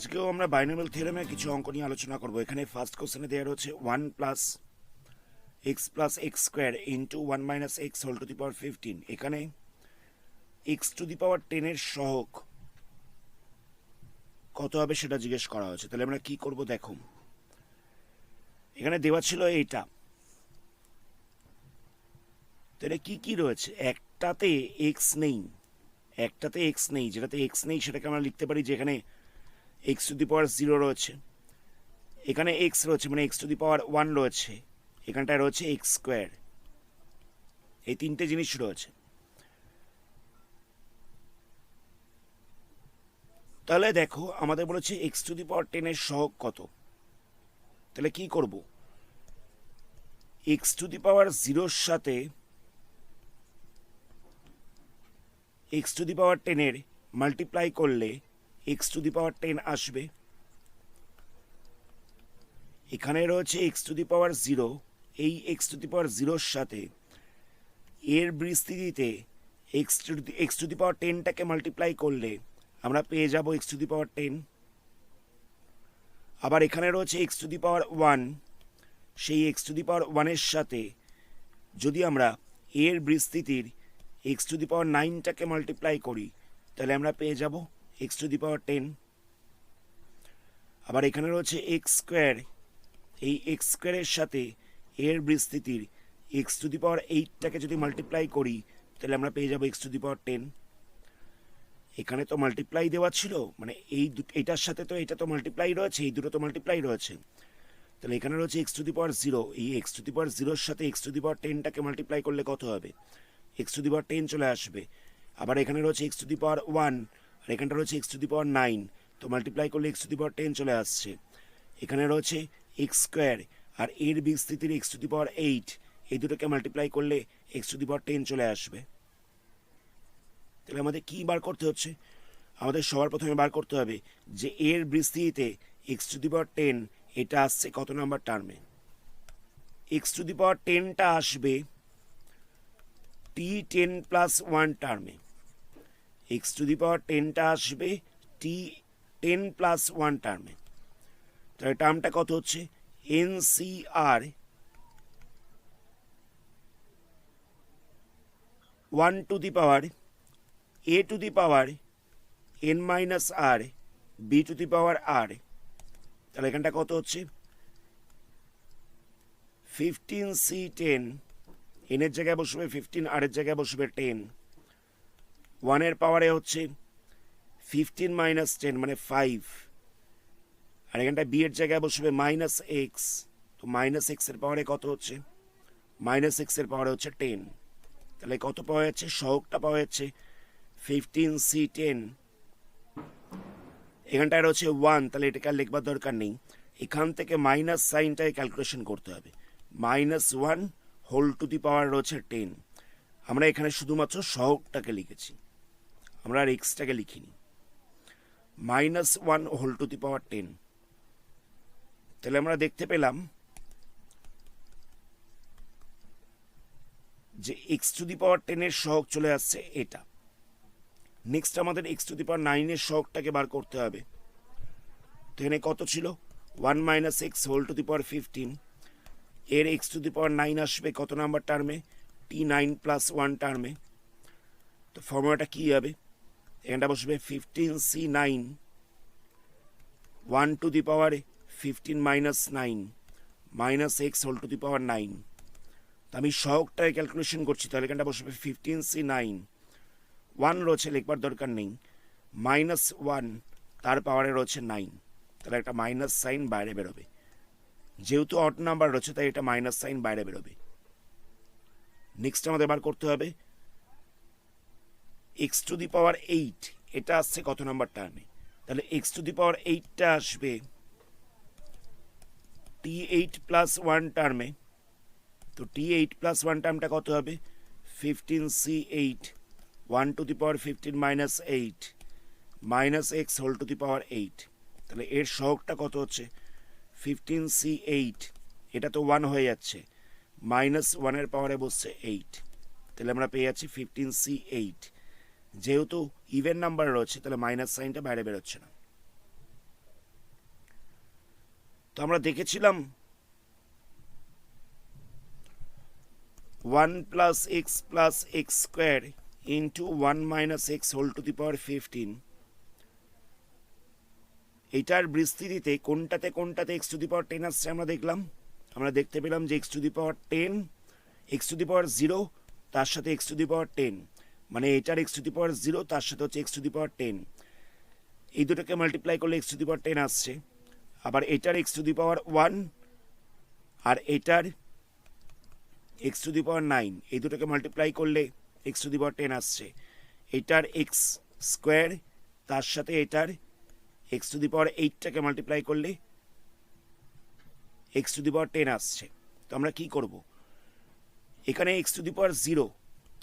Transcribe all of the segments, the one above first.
আজকেও আমরা বাইনোমিয়াল থিওরেমে কিছু অঙ্ক নিয়ে আলোচনা করব। এখানে ফার্স্ট কোশ্চেনে দেওয়া রয়েছে 1 plus x plus x square into 1 minus x whole to the power 15। এখানে এক্স টু দি পাওয়ার 10 এর সহগ কত হবে সেটা জিজ্ঞেস করা হয়েছে। তাহলে আমরা কি করব দেখো, এখানে দেওয়া ছিল এইটা, তাহলে কি কি রয়েছে, একটাতে এক্স নেই, যেটাতে এক্স নেই সেটাকে আমরা লিখতে পারি যে এখানে এক্স টু দি পাওয়ার 0 রয়েছে, এখানে এক্স রয়েছে মানে এক্স টু দি পাওয়ার 1 রয়েছে, এখানটায় রয়েছে এক্স স্কোয়ার। এই তিনটে জিনিস রয়েছে। তাহলে দেখো আমাদের বলেছে এক্স টু দি পাওয়ার 10 এর সহগ কত। তাহলে কি করব, এক্স টু দি পাওয়ার 0 এর সাথে এক্স টু দি পাওয়ার 10 এর মাল্টিপ্লাই করলে এক্স টু দি পাওয়ার 10 আসবে। এখানে রয়েছে এক্স টু দি পাওয়ার 0, এই এক্স টু দি পাওয়ার 0 এর সাথে এর বিস্তৃতিতে এক্স টু দি পাওয়ার 10টাকে মাল্টিপ্লাই করলে আমরা পেয়ে যাব এক্স টু দি পাওয়ার 10। আবার এখানে রয়েছে এক্স টু দি পাওয়ার 1, সেই এক্স টু দি পাওয়ার 1 এর সাথে যদি আমরা এর বিস্তৃতির এক্স টু দি পাওয়ার 9টাকে মাল্টিপ্লাই করি তাহলে আমরা পেয়ে যাব এক্স টু দি পাওয়ার 10। আবার এখানে রয়েছে এক্স স্কোয়ার, এই এক্স স্কোয়ারের সাথে এর বিস্তৃতির এক্স টু দি পাওয়ার 8টাকে যদি মাল্টিপ্লাই করি তাহলে আমরা পেয়ে যাব এক্স টু দি পাওয়ার 10। এখানে তো মাল্টিপ্লাই দেওয়া ছিল, মানে এইটার সাথে তো এটা তো মাল্টিপ্লাই রয়েছে, এই দুটো তো মাল্টিপ্লাই রয়েছে। তাহলে এখানে রয়েছে এক্স টু দি পাওয়ার 0, এই এক্স টু দি পাওয়ার 0 এর সাথে এক্স টু দি পাওয়ার 10টাকে মাল্টিপ্লাই করলে কত হবে, এক্স টু দি পাওয়ার 10 চলে আসবে। আবার এখানে রয়েছে এক্স টু দি পাওয়ার 1, আর এখানটা রয়েছে এক্স টু দি পাওয়ার 9, তো মাল্টিপ্লাই করলে এক্স টু দি পাওয়ার 10 চলে আসছে। এখানে রয়েছে এক্স স্কোয়ার আর এর বিস্তৃতির এক্স টু দি পাওয়ার 8, এই দুটোকে মাল্টিপ্লাই করলে এক্স টু দি পাওয়ার 10 চলে আসবে। তাহলে আমাদের কি বার করতে হচ্ছে, আমাদের সবার প্রথমে বার করতে হবে যে এর বিস্তৃতিতে এক্স টু দি পাওয়ার 10 এটা আসছে কত নাম্বার টার্মে। এক্স টু দি পাওয়ার 10টা আসবে t10 প্লাস 1 টার্মে, এক্স টু দি পাওয়ার 10টা আসবে t10 প্লাস 1 টার্মে। তাহলে টার্মটা কত হচ্ছে, NCR 1 to the power a two the power n minus r b two the power r। তাহলে এখানটা কত হচ্ছে 15c10, n এর জায়গায় বসবে 15, r এর জায়গায় বসবে 10, 1 এর পাওয়ারে হচ্ছে 15 মাইনাস 10 মানে 5, আর এখানটা b এর জায়গায় বসবে মাইনাস এক্স, তো মাইনাস এক্স এর পাওয়ারে কত হচ্ছে, মাইনাস এক্স এর পাওয়ারে হচ্ছে 10। তাহলে কত পাওয়া যাচ্ছে, সহগটা পাওয়া যাচ্ছে 15c10। এখানটায় রয়েছে 1, তাহলে এটাকে আর লিখবার দরকার নেই, এখান থেকে মাইনাস সাইনটাকে ক্যালকুলেশন করতে হবে, মাইনাস 1 হোল টু দি পাওয়ার রয়েছে 10। আমরা এখানে শুধুমাত্র সহগটাকে লিখেছি, আমরা আর এক্সটাকে লিখিনি, minus 1 whole to the power 10। তাহলে আমরা দেখতে পেলাম যে এক্স টু দি পাওয়ার 10 এর সহগ চলে আসছে এটা। নেক্সট আমাদের এক্স টু দি পাওয়ার 9 এর সহগটাকে বার করতে হবে। তো এখানে কত ছিল, 1 minus x whole to the power 15, এর এক্স টু দি পাওয়ার 9 আসবে কত নাম্বার টার্মে, t9 প্লাস 1 টার্মে। তো ফর্মুলাটা কি হবে, এখানটা বসবে 15c9 1 to the power 15 minus 9 minus x whole to the power 9। তো আমি সহগটাকে ক্যালকুলেশন করছি, তাহলে এখানটা বসবে 15c9, 1 রয়েছে লিখবার দরকার নেই, মাইনাস 1 তার পাওয়ারে রয়েছে 9, তাহলে একটা মাইনাস সাইন বাইরে বেরোবে, যেহেতু অড নাম্বার রয়েছে তাই এটা মাইনাস সাইন বাইরে বেরোবে। নেক্সট আমাদের বার করতে হবে এক্স টু দি পাওয়ার 8, এটা আসছে কত নাম্বার টার্মে, তাহলে এক্স টু দি পাওয়ার 8টা আসবে t8 প্লাস 1 টার্মে। তো t8 প্লাস 1 টার্মটা কত হবে, 15c8 1 to the power 15 minus 8 minus x whole to the power 8। তাহলে এর সহগটা কত হচ্ছে 15c8, এটা তো 1 হয়ে যাচ্ছে, মাইনাস 1 এর পাওয়ারে বসছে 8, তাহলে আমরা পেয়ে যাচ্ছি 15c8। যেহেতু ইভেন নাম্বার রয়েছে তাহলে মাইনাস সাইনটা বাইরে বেরোচ্ছে না। তো আমরা দেখেছিলাম 1 plus x plus x square into 1 minus x whole to the power 15, এটার বিস্তৃতিতে কোনটাতে কোনটাতে এক্স টু দি পাওয়ার 10 আসছে আমরা দেখলাম। আমরা দেখতে পেলাম যে x to the power 10, x to the power 0 তার সাথে এক্স টু দি পাওয়ার 10, মানে এটার এক্স টু দি পাওয়ার 0 তার সাথে হচ্ছে এক্স টু দি পাওয়ার 10, এই দুটোকে মাল্টিপ্লাই করলে এক্স টু দি পাওয়ার 10 আসছে। আবার এটার এক্স টু দি পাওয়ার 1 আর এটার এক্স টু দি পাওয়ার 9, এই দুটোকে মাল্টিপ্লাই করলে এক্স টু দি পাওয়ার 10 আসছে। এটার এক্স স্কোয়ার তার সাথে এটার এক্স টু দি পাওয়ার 8টাকে মাল্টিপ্লাই করলে এক্স টু দি পাওয়ার 10 আসছে। তো আমরা কি করব, এখানে এক্স টু দি পাওয়ার 0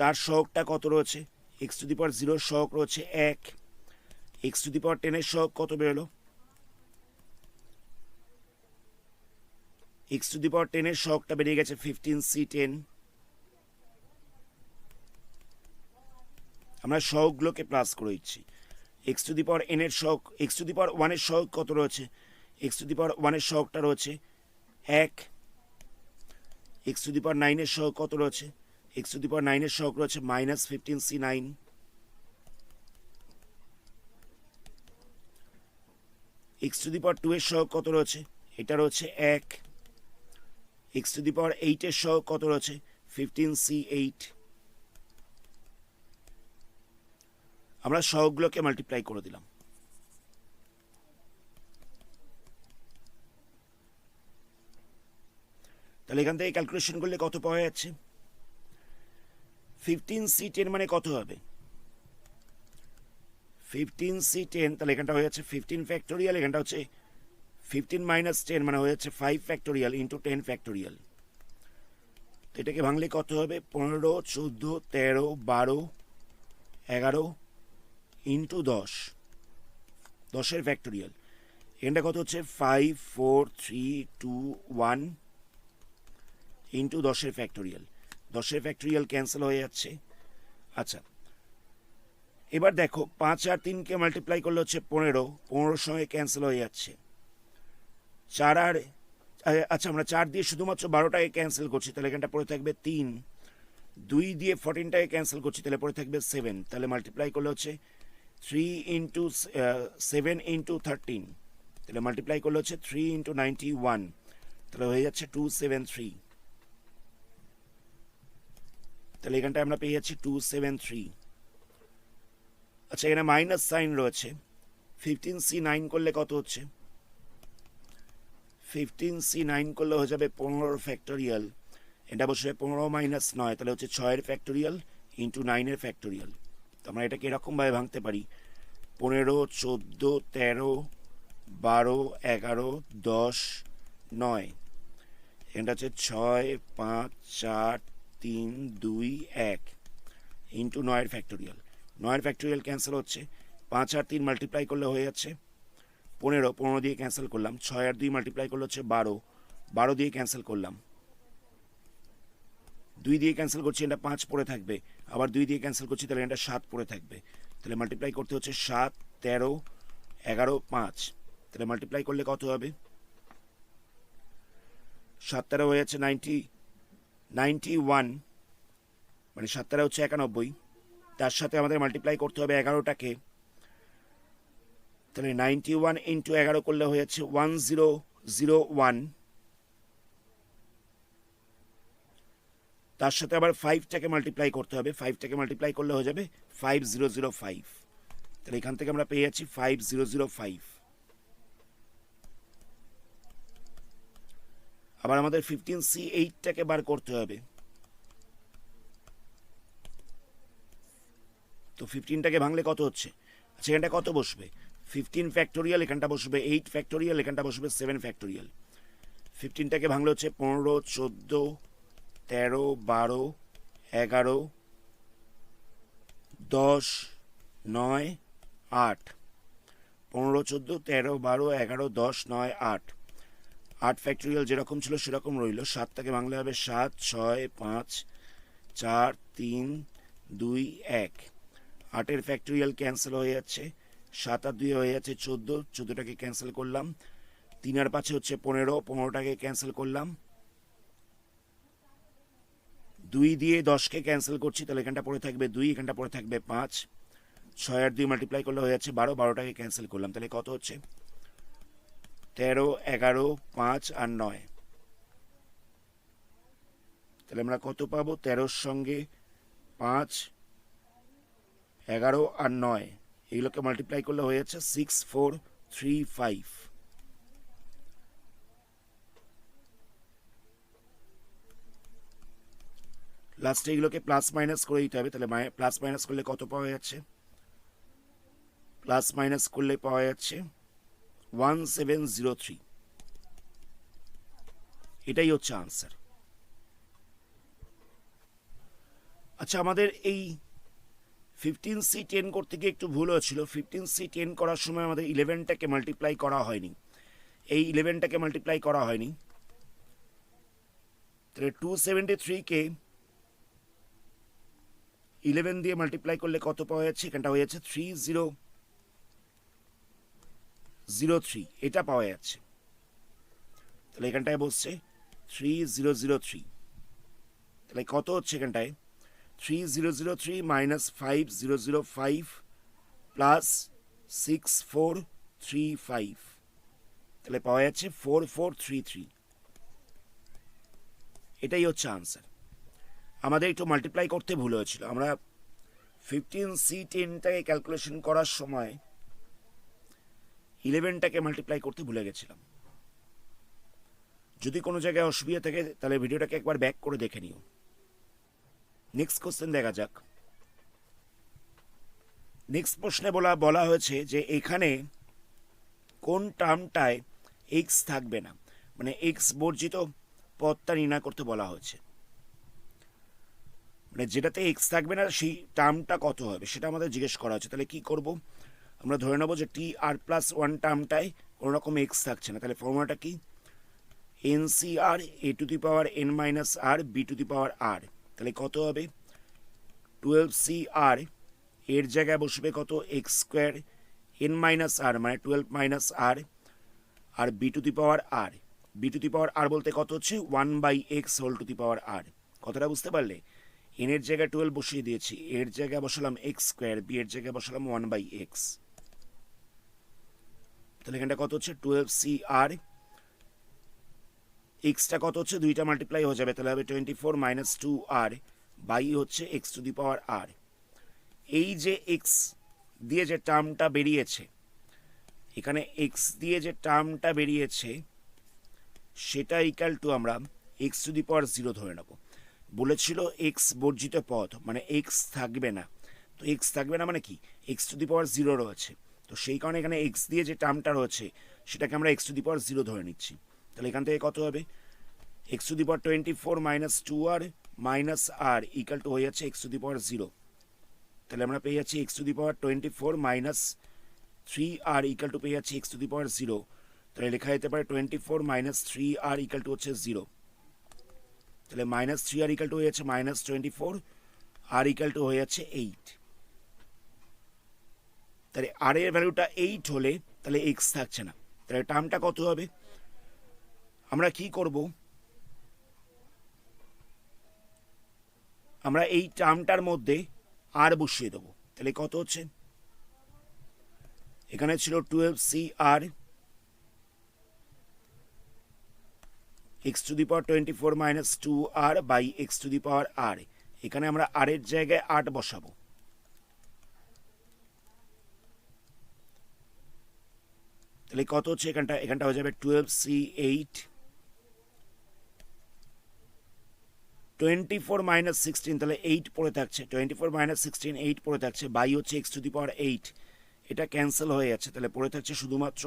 তার সহগটা কত রয়েছে, এক্স টু দি পাওয়ার 0 সহগ রয়েছে 1, এক্স টু দি পাওয়ার 10 এর সহগ কত বেরোলো, এক্স টু দি পাওয়ার 10 এর সহগটা বেরিয়ে গেছে 15c10। আমরা সহগগুলোকে প্লাস করে দিচ্ছি। X to the power n এর সহগ, এক্স টু দি পাওয়ার 1 এর সহগ কত রয়েছে, এক্স টু দি পাওয়ার 1 এর সহগটা রয়েছে 1, এক্স টু দি পাওয়ার 9 এর সহগ কত রয়েছে, এক্স টু দি পাওয়ার 9 এর সহগ রয়েছে minus 15c9, x to the power 2 এর সহগ কত রয়েছে, এটা রয়েছে 1, এক্স টু দি পাওয়ার 8 এর সহগ কত রয়েছে 15c8। আমরা সহগগুলোকে মাল্টিপ্লাই করে দিলাম। তাহলে এখান থেকে ক্যালকুলেশন করলে কত পাওয়া যাচ্ছে, 15c10 মানে কত হবে, 15c10, তাহলে এখানটা হয়ে যাচ্ছে 15 ফ্যাক্টোরিয়াল, এখানটা হচ্ছে 15 মাইনাস 10 মানে হয়ে যাচ্ছে 5 ফ্যাক্টোরিয়াল ইন্টু 10 ফ্যাক্টোরিয়াল। তো এটাকে ভাঙলে কত হবে, 15, 14, 13, 12, 11 ইন্টু 10, 10-এর ফ্যাক্টোরিয়াল। এখানটা কত হচ্ছে 5, 4, 3, 2, 1 ইন্টু 10-এর ফ্যাক্টোরিয়াল, 10-এর ফ্যাক্টোরিয়াল ক্যান্সেল হয়ে যাচ্ছে। আচ্ছা এবার দেখো 5 আর 3কে মাল্টিপ্লাই করলে হচ্ছে 15, 15-র সঙ্গে ক্যান্সেল হয়ে যাচ্ছে। 4 আর আচ্ছা আমরা 4 দিয়ে শুধুমাত্র 12টাকে ক্যান্সেল করছি, তাহলে এখানটা পড়ে থাকবে 3, 2 দিয়ে 14টাকে ক্যান্সেল করছি, তাহলে পড়ে থাকবে 7, তাহলে মাল্টিপ্লাই করলে হচ্ছে 3 ইন্টু 7 ইন্টু 13, তাহলে মাল্টিপ্লাই করলে হচ্ছে 3 ইন্টু 91, তাহলে হয়ে যাচ্ছে 273, তাহলে এখানটায় আমরা পেয়ে যাচ্ছি 273। আচ্ছা এখানে মাইনাস সাইন রয়েছে, 15c9 করলে কত হচ্ছে, 15c9 করলে হয়ে যাবে 15 ফ্যাক্টোরিয়াল, এটা বসে 15 মাইনাস 9, তাহলে হচ্ছে 6-এর ফ্যাক্টোরিয়াল ইন্টু 9-এর ফ্যাক্টোরিয়াল। তো আমরা এটাকে এরকমভাবে ভাঙতে পারি, 15, 14, 13, 12, 11, 10, 9, এটা হচ্ছে 6, 5, 4, 3, 2, 1 ইন্টু 9-এর ফ্যাক্টোরিয়াল, 9-এর ফ্যাক্টোরিয়াল ক্যান্সেল হচ্ছে, 5 আর 3 মাল্টিপ্লাই করলে হয়ে যাচ্ছে 15, 15 দিয়ে ক্যান্সেল করলাম, 6 আর 2 মাল্টিপ্লাই করলে হচ্ছে 12, 12 দিয়ে ক্যান্সেল করলাম, 2 দিয়ে ক্যান্সেল করছি, এটা 5 পড়ে থাকবে, আবার 2 দিয়ে ক্যান্সেল করছি, তাহলে এটা 7 পড়ে থাকবে, তাহলে মাল্টিপ্লাই করতে হচ্ছে 7, 13, 11, 5, তাহলে মাল্টিপ্লাই করলে কত হবে, 7 13 হয়ে যাচ্ছে 91, মানে 7 13 হচ্ছে 91, তার সাথে আমাদের মাল্টিপ্লাই করতে হবে 11টাকে, তাহলে 91 ইন্টু 11 করলে হয়ে যাচ্ছে 1001, তার সাথে আবার 5টাকে মাল্টিপ্লাই করতে হবে, 5টাকে মাল্টিপ্লাই করলে হয়ে যাবে 5005, তাহলে এখান থেকে আমরা পেয়ে যাচ্ছি 5005। আবার আমাদের 15c8টাকে বার করতে হবে, তো 15টাকে ভাঙলে কত হচ্ছে, আচ্ছা এখানটা কত বসবে, 15 ফ্যাক্টোরিয়াল, এখানটা বসবে 8 ফ্যাক্টোরিয়াল, এখানটা বসবে 7 ফ্যাক্টোরিয়াল। 15টাকে ভাঙলে হচ্ছে 15, 14, 13, 12, 11, 10, 9, 8, 15, 14, 13, 12, 11, 10, 9, 8, 8 ফ্যাক্টোরিয়াল যেরকম ছিল সেরকম রইল। 7টাকে ভাঙলে হবে 7, 6, 5, 4, 3, 2, 1, 8-এর ফ্যাক্টোরিয়াল ক্যান্সেল হয়ে যাচ্ছে, 7 আর 2 হয়ে যাচ্ছে 14, 14টাকে ক্যান্সেল করলাম, 3 আর 5 হচ্ছে 15, 15টাকে ক্যান্সেল করলাম, 2 দিয়ে 10কে ক্যান্সেল করছি, তাহলে এখানটা পড়ে থাকবে 2, এখানটা পড়ে থাকবে 5, 6 আর 2 মাল্টিপ্লাই করলে হয়ে যাচ্ছে 12, 12টাকে ক্যান্সেল করলাম, তাহলে কত হচ্ছে 13, 11, 5 আর 9। তাহলে আমরা কত পাবো, 13-র সঙ্গে 5, 11 আর 9 এগুলোকে মাল্টিপ্লাই করলে হয়ে যাচ্ছে 6435। লাস্টে এগুলোকে প্লাস মাইনাস করে দিতে হবে, তাহলে প্লাস মাইনাস করলে কত পাওয়া যাচ্ছে, প্লাস মাইনাস করলে পাওয়া যাচ্ছে 1703। এটাই হচ্ছে আনসার। আচ্ছা, আমাদের এই 15C10 করতে গিয়ে একটু ভুল হয়েছিল। 15C10 করার সময় আমাদের 11টাকে মাল্টিপ্লাই করা হয়নি, এই 11টাকে মাল্টিপ্লাই করা হয়নি, তাহলে 273কে 11 দিয়ে মাল্টিপ্লাই করলে কত পাওয়া যাচ্ছে, এখানটা হয়ে যাচ্ছে 3003, এটা পাওয়া যাচ্ছে, তাহলে এখানটায় বসছে 3003। তাহলে কত হচ্ছে এখানটায় 3003 মাইনাস 5005 প্লাস 6435, তাহলে পাওয়া যাচ্ছে 4433। এটাই হচ্ছে আনসার। আমাদের একটু মাল্টিপ্লাই করতে ভুল হয়েছিল, আমরা 15C10টাকে ক্যালকুলেশন করার সময় 11টাকে মাল্টিপ্লাই করতে ভুলে গেছিলাম। যদি কোনো জায়গায় অসুবিধা থাকে তাহলে ভিডিওটাকে একবার ব্যাক করে দেখে নিও। নেক্সট কোশ্চেন দেখা যাক। নেক্সট প্রশ্নে বলা হয়েছে যে এখানে কোন টার্মটায় এক্স থাকবে না, মানে এক্স বর্জিত পদটা নির্ণয় করতে বলা হয়েছে, মানে যেটাতে এক্স থাকবে না সেই টার্মটা কত হবে সেটা আমাদের জিজ্ঞেস করা হচ্ছে। তাহলে কি করব, আমরা ধরে নেবো যে TR+1 টার্মটায় কোনো রকম এক্স থাকছে না, তাহলে ফর্মুলাটা কি, NCR a⁻n−r b⁻r, তাহলে কত হবে 12CR, এর জায়গায় বসবে কত x² n−r মানে 12 - r, আর b⁻r, b⁻r বলতে কত হচ্ছে 1/x², কথাটা বুঝতে পারলে। n এর জায়গায় 12 বসিয়ে দিয়েছি, এর জায়গায় বসালাম x², b এর জায়গায় বসালাম 1/x, তাহলে এখানটা কত হচ্ছে 12CR, এক্সটা কত হচ্ছে, দুইটা মাল্টিপ্লাই হয়ে যাবে, তাহলে হবে 24 - 2r বাই হচ্ছে x²। এই যে এক্স দিয়ে যে টার্মটা বেরিয়েছে, এখানে এক্স দিয়ে যে টার্মটা বেরিয়েছে সেটা ইকাল টু আমরা x⁴ ধরে নেব। বলেছিল এক্স বর্জিত পদ, মানে এক্স থাকবে না, তো এক্স থাকবে না মানে কি, x⁴ রয়েছে, তো সেই কারণে এখানে এক্স দিয়ে যে টার্মটা রয়েছে সেটাকে আমরা x⁴ ধরে নিচ্ছি। তাহলে এখান থেকে কত হবে, x⁴ 2r minus r equal to হয়ে যাচ্ছে x⁴, তাহলে আমরা পেয়ে যাচ্ছি x⁴ -3r ইকাল টু পেয়ে যাচ্ছি x⁴, তাহলে লেখা যেতে পারে 24 - 3r ইকাল টু হচ্ছে 0, তাহলে -3r ইকাল টু হয়ে যাচ্ছে -24, r ইকাল টু হয়ে যাচ্ছে 8। তাহলে r এর ভ্যালুটা 8 হলে তাহলে x থাকছে না, তাহলে টার্মটা কত হবে, আমরা কি করব, আমরা এই টার্মটার মধ্যে আর বসিয়ে দেবো, তাহলে কত হচ্ছে, এখানে ছিল 12CR x⁴ - 2r by x⁴r, এখানে আমরা r এর জায়গায় 8 বসাবো, তাহলে কত হচ্ছে, এখানটা হয়ে যাবে 12C8 24 - 16, তাহলে 8 পড়ে থাকছে, 24 - 16 8 পড়ে থাকছে, বাই হচ্ছে x⁴, এটা ক্যান্সেল হয়ে যাচ্ছে, তাহলে পড়ে থাকছে শুধুমাত্র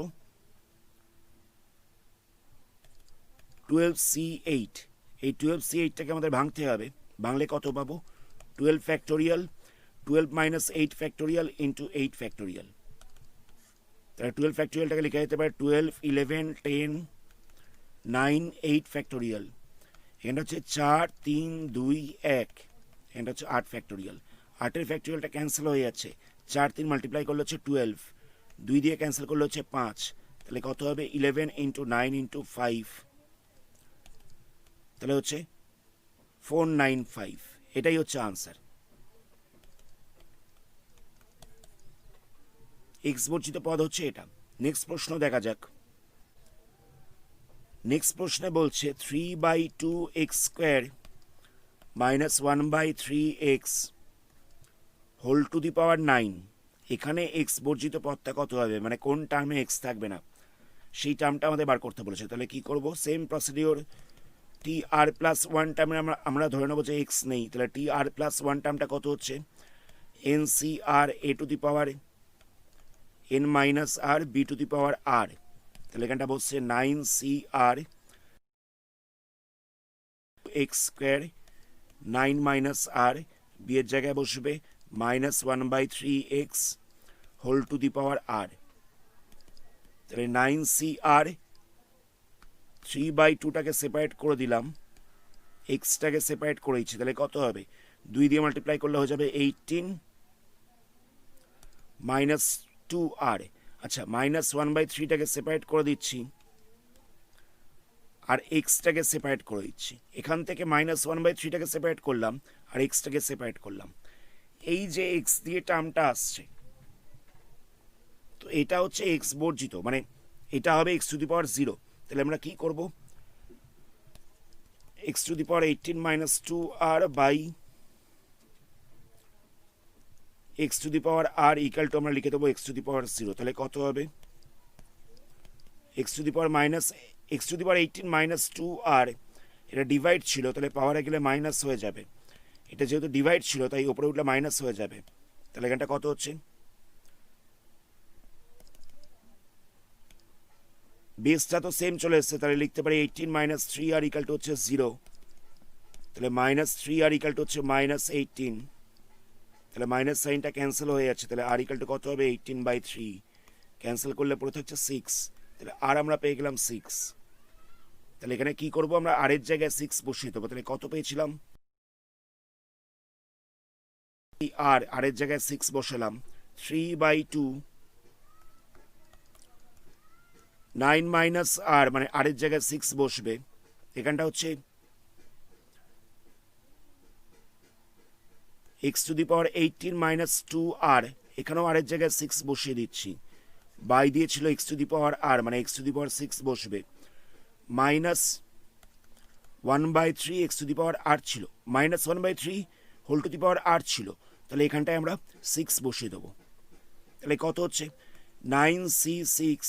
12C8। এই 12C8টাকে আমাদের ভাঙতে হবে, ভাঙলে কত পাবো, 12 ফ্যাক্টোরিয়াল 12 - 8 ফ্যাক্টোরিয়াল ইন্টু 8 ফ্যাক্টোরিয়াল, তাহলে 12 ফ্যাক্টোরিয়ালটাকে লেখা যেতে পারে 12 11 10 9 8 ফ্যাক্টোরিয়াল, এখানটা হচ্ছে 4 3 2 1, এখানটা হচ্ছে 8 ফ্যাক্টোরিয়াল, 8-এর ফ্যাক্টোরিয়ালটা ক্যান্সেল হয়ে যাচ্ছে, 4 3 মাল্টিপ্লাই করলে হচ্ছে 12, 2 দিয়ে ক্যান্সেল করলে হচ্ছে 5, তাহলে কত হবে 11 ইন্টু 9 ইন্টু 5, তাহলে হচ্ছে 495। এটাই হচ্ছে আনসার। এক্স বর্জিত পদ হচ্ছে এটা। নেক্সট প্রশ্ন দেখা যাক। নেক্সট প্রশ্নে বলছে 3/2x² minus 1/3x whole to the power 9। এখানে এক্স বর্জিত পদটা কত হবে, মানে কোন টার্মে এক্স থাকবে না সেই টার্মটা আমাদের বার করতে বলেছে। তাহলে কি করব, সেম প্রসিডিওর। টি আর প্লাস ওয়ান টার্মে আমরা ধরে নেবো যে এক্স নেই, তাহলে টি আর প্লাস ওয়ান টার্মটা কত হচ্ছে N C R A to the power N minus R B to the power R. তাহলে এখানটা বসছে 9CR x², 9 minus R, B এর জায়গায় বসবে -1/3x whole to the power R. তাহলে 9CR 3/2টাকে সেপারেট করে দিলাম, এক্সটাকে সেপারেট করেছি, তাহলে কত হবে 2 দিয়ে মাল্টিপ্লাই করলে হয়ে যাবে 18 মাইনাস 2R। আচ্ছা, -1/3টাকে সেপারেট করে দিচ্ছি আর এক্সটাকে সেপারেট করে দিচ্ছি। এখান থেকে -1/3টাকে সেপারেট করলাম আর এক্সটাকে সেপারেট করলাম। এই যে এক্স দিয়ে টার্মটা আসছে, তো এটা হচ্ছে এক্স বর্জিত, মানে এটা হবে এক্স টু দি পাওয়ার 0। তাহলে আমরা কি করব, x to the power 18 minus 2R by x to the power R equal to আমরা লিখে দেবো এক্স টু দি পাওয়ার 0। তাহলে কত হবে x to the power x to the power 18 minus 2R, এটা ডিভাইড ছিল তাহলে পাওয়ারে গেলে মাইনাস হয়ে যাবে, এটা যেহেতু ডিভাইড ছিল তাই উপরে উঠলে মাইনাস হয়ে যাবে। তাহলে এখানটা কত হচ্ছে, বেসটা তো সেম চলে এসছে, তাহলে লিখতে পারি 18 মাইনাস 3R ইকাল টু হচ্ছে 0। তাহলে -3R ইকাল টু হচ্ছে -18, তাহলে মাইনাস সাইনটা ক্যান্সেল হয়ে যাচ্ছে, তাহলে আর ইকাল টু কত হবে 18/3, ক্যান্সেল করলে পড়ে থাকছে 6, তাহলে আর আমরা পেয়ে গেলাম 6। তাহলে এখানে কি করব, আমরা আর এর জায়গায় 6 বসিয়ে দেবো। তাহলে কত পেয়েছিলাম, আর এর জায়গায় 6 বসালাম, 3/2 9 মাইনাস আর, মানে আর এর জায়গায় 6 বসবে, এখানটা হচ্ছে x to the power 18 minus 2R, এখানেও আর এর জায়গায় 6 বসিয়ে দিচ্ছি, বাই দিয়েছিল এক্স টু দি পাওয়ার আর, মানে এক্স টু দি পাওয়ার 6 বসবে, -1/3 এক্স টু দি পাওয়ার আর ছিল, -1/3 হোল টু দি পাওয়ার আর ছিল, তাহলে এখানটায় আমরা 6 বসিয়ে দেবো। তাহলে কত হচ্ছে 9C6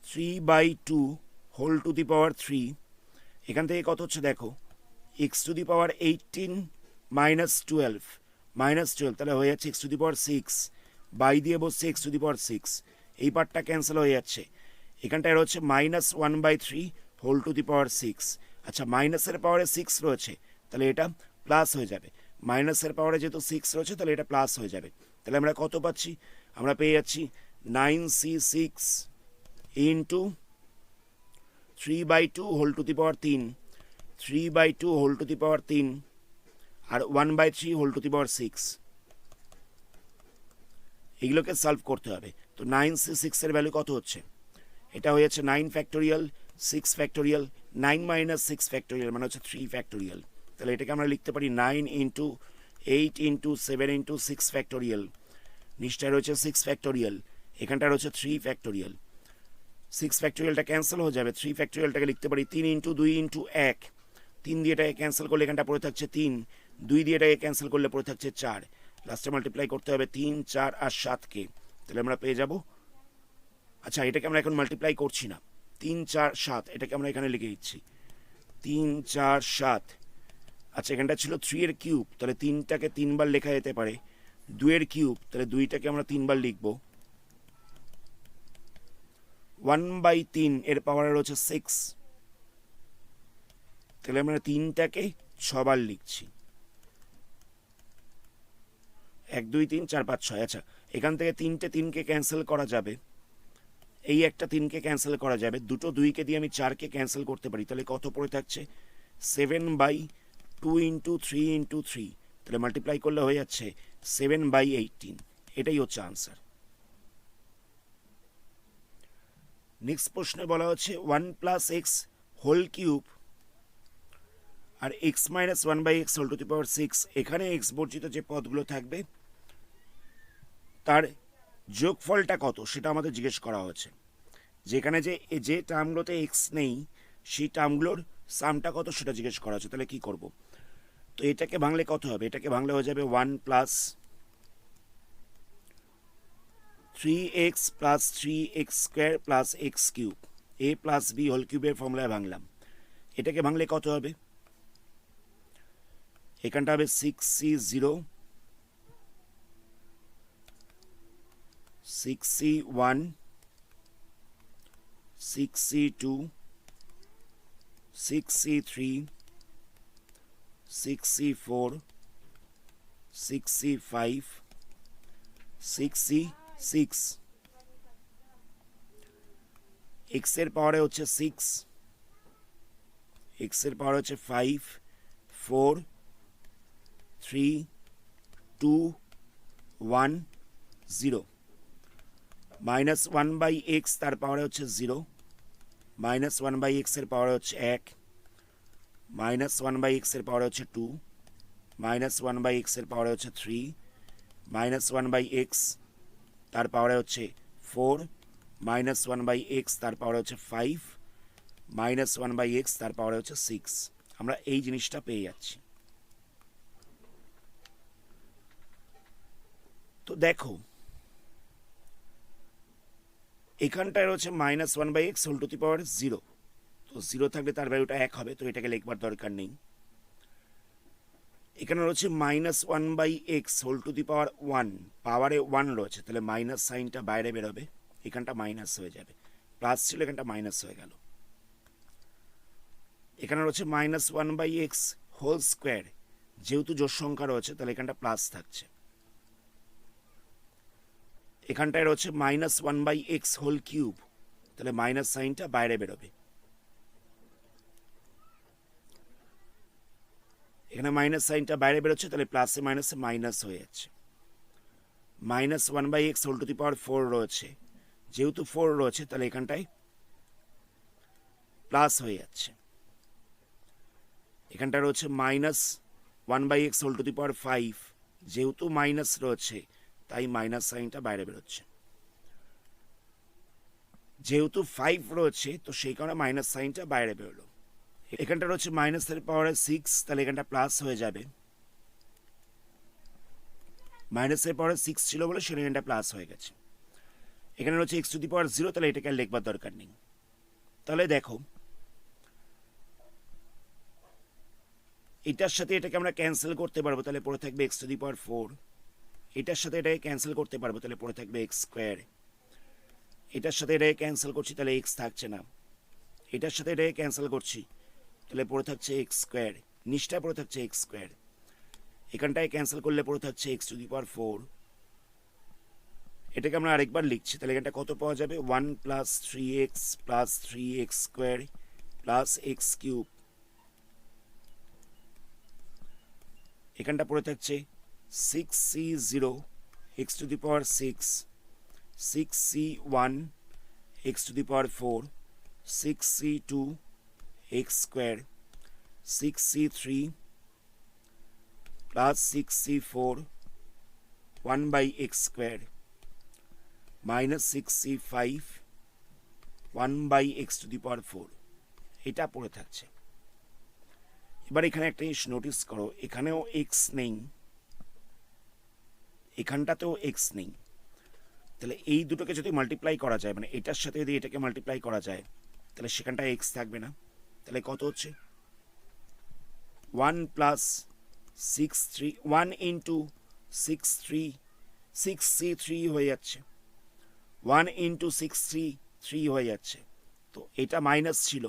3/2 whole to the power 3, এখান থেকে কত হচ্ছে দেখো x to the power 18 minus 12, তাহলে হয়ে যাচ্ছে x to the power 6, by দিয়ে বসছে এক্স টু দি পাওয়ার 6, এই পার্টটা ক্যান্সেল হয়ে যাচ্ছে, এখানটায় রয়েছে -1/3 হোল টু দি পাওয়ার 6। আচ্ছা, মাইনাসের পাওয়ারে 6 রয়েছে তাহলে এটা প্লাস হয়ে যাবে, মাইনাসের পাওয়ারে যেহেতু 6 রয়েছে তাহলে এটা প্লাস হয়ে যাবে। তাহলে আমরা কত পাচ্ছি, আমরা পেয়ে যাচ্ছি 9C6 into 3/2 whole to the power 3, 3/2 whole to the power 3 আর 1/3 হোল টু দি পাওয়ার 6, এগুলোকে সলভ করতে হবে। তো 9C6 এর ভ্যালু কত হচ্ছে, এটা হয়ে যাচ্ছে 9 ফ্যাক্টোরিয়াল 6 ফ্যাক্টোরিয়াল 9 মাইনাস 6 ফ্যাক্টোরিয়াল মানে হচ্ছে 3 ফ্যাক্টোরিয়াল। তাহলে এটাকে আমরা লিখতে পারি 9 ইন্টু 8 ইন্টু 7 ইন্টু 6 ফ্যাক্টোরিয়াল, নিচটায় রয়েছে 6 ফ্যাক্টোরিয়াল, এখানটা রয়েছে 3 ফ্যাক্টোরিয়াল, 6 ফ্যাক্টোরিয়ালটা ক্যান্সেল হয়ে যাবে, 3 ফ্যাক্টোরিয়ালটাকে লিখতে পারি 3 ইন্টু 2 ইন্টু 1, 3 দিয়ে এটাকে ক্যান্সেল করলে এখানটা পড়ে থাকছে 3, 2 দিয়ে এটাকে ক্যান্সেল করলে পড়ে থাকছে 4, লাস্টে মাল্টিপ্লাই করতে হবে 3, 4 আর 7কে, তাহলে আমরা পেয়ে যাব। আচ্ছা, এটাকে আমরা এখন মাল্টিপ্লাই করছি না, 3, 4, 7 এটাকে আমরা এখানে লিখে দিচ্ছি 3, 4, 7। আচ্ছা, এখানটা ছিল 3 এর কিউব, তাহলে 3টাকে 3 বার লেখা যেতে পারে, 2 এর কিউব তাহলে 2টাকে আমরা 3 বার লিখব, 1/3 এর পাওয়ার রয়েছে 6, তাহলে আমরা 3টাকে 6 বার লিখছি, 1 2 3 4 5 6। আচ্ছা, এখান থেকে 3টে 3কে ক্যান্সেল করা যাবে, এই একটা 3কে ক্যান্সেল করা যাবে, দুটো 2কে দিয়ে আমি 4কে ক্যান্সেল করতে পারি, তাহলে কত পড়ে থাকছে 7/2 ইন্টু 3 ইন্টু 3, তাহলে মাল্টিপ্লাই করলে হয়ে যাচ্ছে 7/18, এটাই হচ্ছে আনসার। নেক্সট প্রশ্নে বলা হচ্ছে 1 প্লাস এক্স হোল কিউব আর x minus 1/x whole to the power 6, এখানে এক্স বর্জিত যে পদগুলো থাকবে তার যোগফলটা কত সেটা আমাদের জিজ্ঞেস করা হচ্ছে। যেখানে যে টার্মগুলোতে এক্স নেই সেই টার্মগুলোর সামটা কত সেটা জিজ্ঞেস করা হচ্ছে। তাহলে কি করব? তো এটাকে ভাঙলে কত হবে? এটাকে ভাঙলে হয়ে যাবে 1 plus 3x plus 3x square plus x cube, A plus B whole কিউবের ফর্মুলায় ভাঙলাম। এটাকে ভাঙলে কত হবে? এখানটা হবে 6c0 6c1 6c2 6c3 6c4 6c5 6c6। X এর পাওয়ারে হচ্ছে 6, এক্স এর পাওয়ার হচ্ছে 5 4 3 2 1 0 মাইনাস 1/x তার পাওয়ারে হচ্ছে 0, মাইনাস 1/x এর পাওয়ারে হচ্ছে 1, মাইনাস 1/x এর পাওয়ারে হচ্ছে 2, মাইনাস 1/x এর পাওয়ারে হচ্ছে 3, মাইনাস 1/x তার পাওয়ারে হচ্ছে 4, মাইনাস 1/x তার পাওয়ারে হচ্ছে 5, মাইনাস 1/x তার পাওয়ারে হচ্ছে 6। আমরা এই জিনিসটা পেয়ে যাচ্ছি। তো দেখো এখানটায় রয়েছে minus 1/x whole to the power 0, তো 0 থাকলে তার ভ্যালুটা 1 হবে, তো এটাকে লিখবার দরকার নেই। এখানে রয়েছে minus 1/x whole to the power 1, পাওয়ারে 1 রয়েছে, তাহলে মাইনাস সাইনটা বাইরে বেরোবে, এখানটা মাইনাস হয়ে যাবে, প্লাস ছিল এখানটা মাইনাস হয়ে গেল। এখানে রয়েছে মাইনাস 1/x হোল স্কোয়ার, যেহেতু জোড় সংখ্যা রয়েছে তাহলে এখানটা প্লাস থাকছে। এখানটায় রয়েছে মাইনাস 1/x হোল কিউব, তাহলে মাইনাস সাইনটা বাইরে বেরোবে। এখানে মাইনাস সাইনটা বাইরে বেরোচ্ছে, তাহলে প্লাসে মাইনাসে মাইনাস হয়ে যাচ্ছে। Minus 1/x whole to the power 4 রয়েছে, যেহেতু 4 রয়েছে তাহলে এখানটায় প্লাস হয়ে যাচ্ছে। এখানটা রয়েছে minus 1/x whole to the power 5, যেহেতু মাইনাস রয়েছে তাই মাইনাস সাইনটা বাইরে বেরোচ্ছে। যেহেতু 5 রয়েছে তো সেই কারণে মাইনাস সাইনটা বাইরে বেরোলো। এখানটা রয়েছে মাইনাসের পাওয়ারে 6, তাহলে এখানটা প্লাস হয়ে যাবে। মাইনাসের পাওয়ারে 6 ছিল বলে সেখানে এখানটা প্লাস হয়ে গেছে। এখানে রয়েছে এক্স টু দি পাওয়ার 0, তাহলে এটাকে আর লিখবার দরকার নেই। তাহলে দেখো এটার সাথে এটাকে আমরা ক্যান্সেল করতে পারবো, তাহলে পড়ে থাকবে এক্স টু দি পাওয়ার 4। এটার সাথে এটাকে ক্যান্সেল করতে পারবো, তাহলে পড়ে থাকবে এক্স স্কোয়ার। এটার সাথে এটাকে ক্যান্সেল করছি, তাহলে এক্স থাকছে না। এটার সাথে এটাকে ক্যান্সেল করছি, তাহলে পড়ে থাকছে এক্স স্কোয়ার, নিচটায় পড়ে থাকছে এক্স স্কোয়ার। এখানটায় ক্যান্সেল করলে পড়ে থাকছে এক্স টু দি পাওয়ার 4। এটাকে আমরা আরেকবার লিখছি, তাহলে এখানটা কত পাওয়া যাবে? 1 plus 3x plus 3x square plus x cube. এখানটা পড়ে থাকছে 6c0 x to the power 6, 6c1 x to the power 4, 6c2 x square, 6c3 plus 6c4 1/x square minus 6c5 1/x to the power 4, এটা পড়ে থাকছে। এবার এখানে একটা জিনিস নোটিস করো, এখানেও এক্স নেই, এখানটাতেও এক্স নেই। তাহলে এই দুটোকে যদি মাল্টিপ্লাই করা যায়, মানে এটার সাথে যদি এটাকে মাল্টিপ্লাই করা যায়, তাহলে সেখানটা এক্স থাকবে না। তাহলে কত হচ্ছে? 1 প্লাস 6c3 1 ইন্টু 6c3 হয়ে যাচ্ছে, 1 ইন্টু 6c3 হয়ে যাচ্ছে। তো এটা মাইনাস ছিল,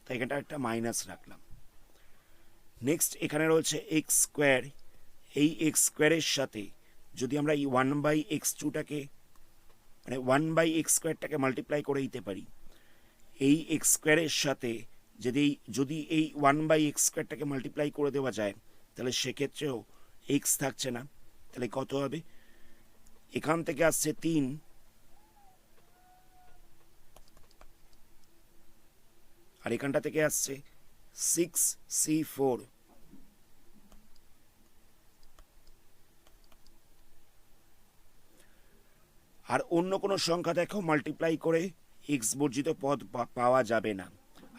তাই এখানটা একটা মাইনাস রাখলাম। নেক্সট এখানে রয়েছে এক্স স্কোয়ার, এই এক্স স্কোয়ারের সাথে যদি আমরা এই 1/x2টাকে মানে 1/x স্কোয়ারটাকে মাল্টিপ্লাই করে দিতে পারি, এই এক্স স্কোয়ারের সাথে যদি এই 1/x স্কোয়ারটাকে মাল্টিপ্লাই করে দেওয়া যায়, তাহলে সেক্ষেত্রেও এক্স থাকছে না। তাহলে কত হবে? এখান থেকে আসছে 3, আর এখানটা থেকে আসছে 6c4। আর অন্য কোনো সংখ্যা দেখো মাল্টিপ্লাই করে এক্স বর্জিত পদ পাওয়া যাবে না।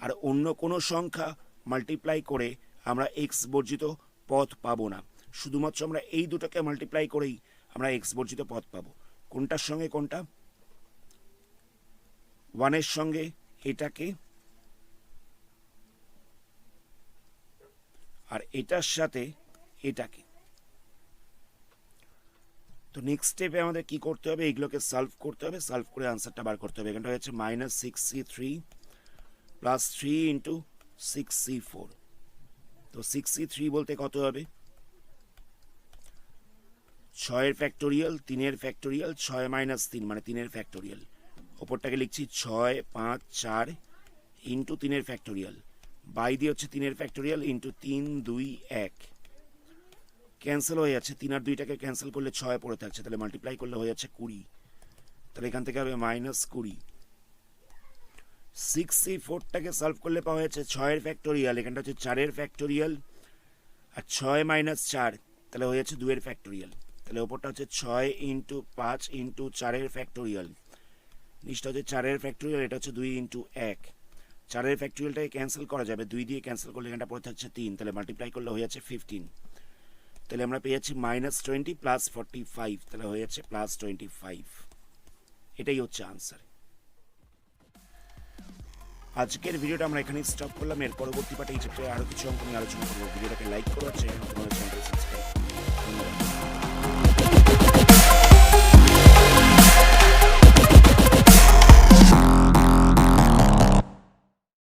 আর অন্য কোনো সংখ্যা মাল্টিপ্লাই করে আমরা এক্স বর্জিত পদ পাবো না। শুধুমাত্র আমরা এই দুটোকে মাল্টিপ্লাই করেই আমরা এক্স বর্জিত পদ পাবো। কোনটার সঙ্গে কোনটা? 1-এর সঙ্গে এটাকে, আর এটার সাথে এটাকে। তো নেক্সট স্টেপে আমাদের কি করতে হবে? এগুলোকে সলভ করতে হবে, সলভ করে আনসারটা বার করতে হবে। এখানটা হচ্ছে -6c3 প্লাস 3 ইন্টু 6c4। তো 6c3 বলতে কত হবে? 6-এর ফ্যাক্টোরিয়াল, 3-এর ফ্যাক্টোরিয়াল, 6 - 3 মানে 3-এর ফ্যাক্টোরিয়াল। ওপরটাকে লিখছি 6 5 4 ইন্টু 3-এর ফ্যাক্টোরিয়াল, বাই দিয়ে হচ্ছে 3-এর ফ্যাক্টোরিয়াল ইন্টু 3 2 1। ক্যান্সেল হয়ে যাচ্ছে, 3 আর 2টাকে ক্যান্সেল করলে 6 পড়ে থাকছে, তাহলে মাল্টিপ্লাই করলে হয়ে যাচ্ছে 20। তাহলে এখান থেকে হবে -20। 6c4টাকে সলভ করলে পাওয়া যাচ্ছে 6-এর ফ্যাক্টোরিয়াল, এখানটা হচ্ছে 4-এর ফ্যাক্টোরিয়াল, আর 6 - 4 তাহলে হয়ে যাচ্ছে 2-এর ফ্যাক্টোরিয়াল। তাহলে ওপরটা হচ্ছে 6 ইন্টু 5 ইন্টু 4-এর ফ্যাক্টোরিয়াল, নিচটা হচ্ছে 4-এর ফ্যাক্টোরিয়াল, এটা হচ্ছে 2 ইন্টু 1। 4-এর ফ্যাক্টোরিয়ালটাকে ক্যান্সেল করা যাবে, 2 দিয়ে ক্যান্সেল করলে এখানটা পড়ে থাকছে 3, তাহলে মাল্টিপ্লাই করলে হয়ে যাচ্ছে 15। তাহলে আমরা পেয়ে যাচ্ছি -20 প্লাস 45, তাহলে হয়ে যাচ্ছে +25। এটাই হচ্ছে আনসার। আজকের ভিডিওটা আমরা এখানেই স্টপ করলাম। এর পরবর্তী পার্টে এই চ্যাপ্টারে আরও কিছু অঙ্ক নিয়ে আলোচনা করবো। ভিডিওটাকে লাইক করো, চ্যানেলটাকে সাবস্ক্রাইব